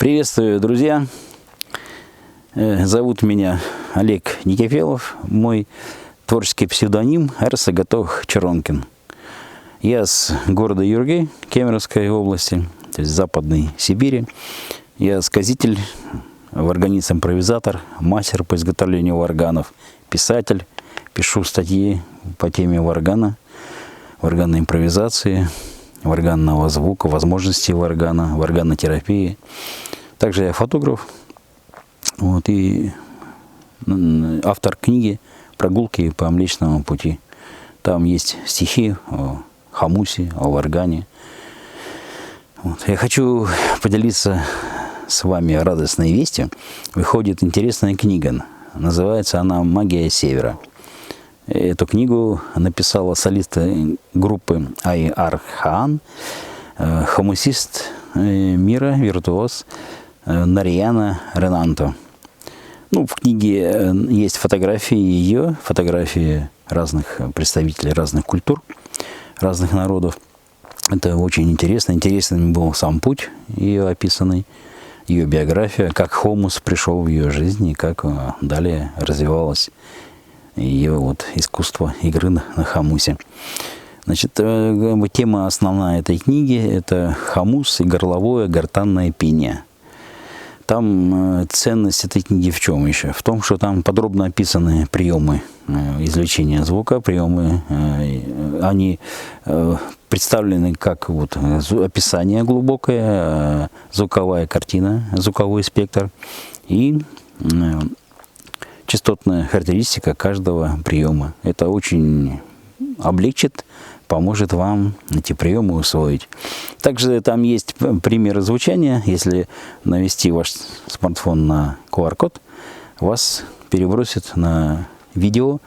Приветствую, друзья! Зовут меня Олег Никифелов, мой творческий псевдоним Эрсагатох Черонкин. Я с города Юргей, Кемеровской области, то есть Западной Сибири. Я сказитель, органист-импровизатор, мастер по изготовлению варганов, писатель, пишу статьи по теме варгана, варганной импровизации, варганного звука, возможностей варгана, варганотерапии. Также я фотограф и автор книги «Прогулки по Млечному пути». Там есть стихи о хамусе, о варгане. Я хочу поделиться с вами радостной вестью. Выходит интересная книга. Называется она «Магия Севера». Эту книгу написала солист группы Айар Хаан, хамусист мира, виртуоз Нарьяна Ренанто. В книге есть фотографии ее, фотографии разных представителей разных культур, разных народов. Это очень интересно. Интересным был сам путь ее описанный, ее биография, как хомус пришел в ее жизнь и как далее развивалось ее искусство игры на хамусе. Значит, тема основная этой книги – это хамус и горловое гортанное пение. Там ценность этой книги в чем еще? В том, что там подробно описаны приемы извлечения звука, приемы, они представлены как описание глубокое, звуковая картина, звуковой спектр и частотная характеристика каждого приема. Это очень облегчит, поможет вам эти приемы усвоить. Также там есть примеры звучания. Если навести ваш смартфон на QR-код, вас перебросит на видео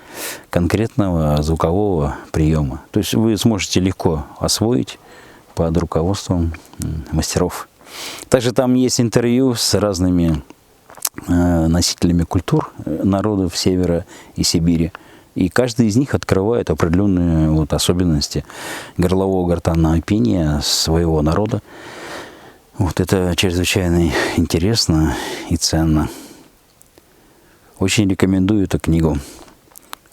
конкретного звукового приема. То есть вы сможете легко освоить под руководством мастеров. Также там есть интервью с разными носителями культур народов Севера и Сибири. И каждый из них открывает определенные особенности горлового гортанного пения своего народа. Это чрезвычайно интересно и ценно. Очень рекомендую эту книгу.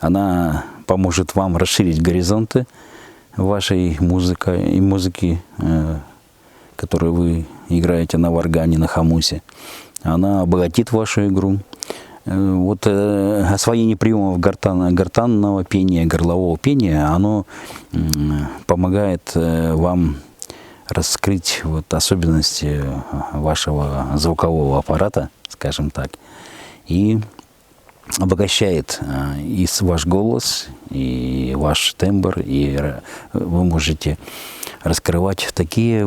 Она поможет вам расширить горизонты вашей музыки, которую вы играете на варгане, на хамусе. Она обогатит вашу игру. Освоение приемов гортанного пения, горлового пения, оно помогает вам раскрыть особенности вашего звукового аппарата, скажем так, и обогащает и ваш голос, и ваш тембр, и вы можете раскрывать такие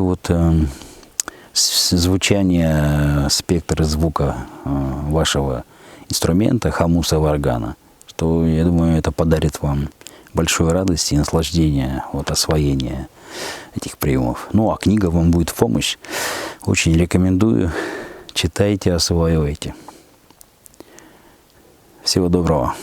звучания, спектр звука вашего инструмента, хамуса, варгана, что, я думаю, это подарит вам большую радость и наслаждение от освоения этих приемов. А книга вам будет в помощь. Очень рекомендую. Читайте, осваивайте. Всего доброго.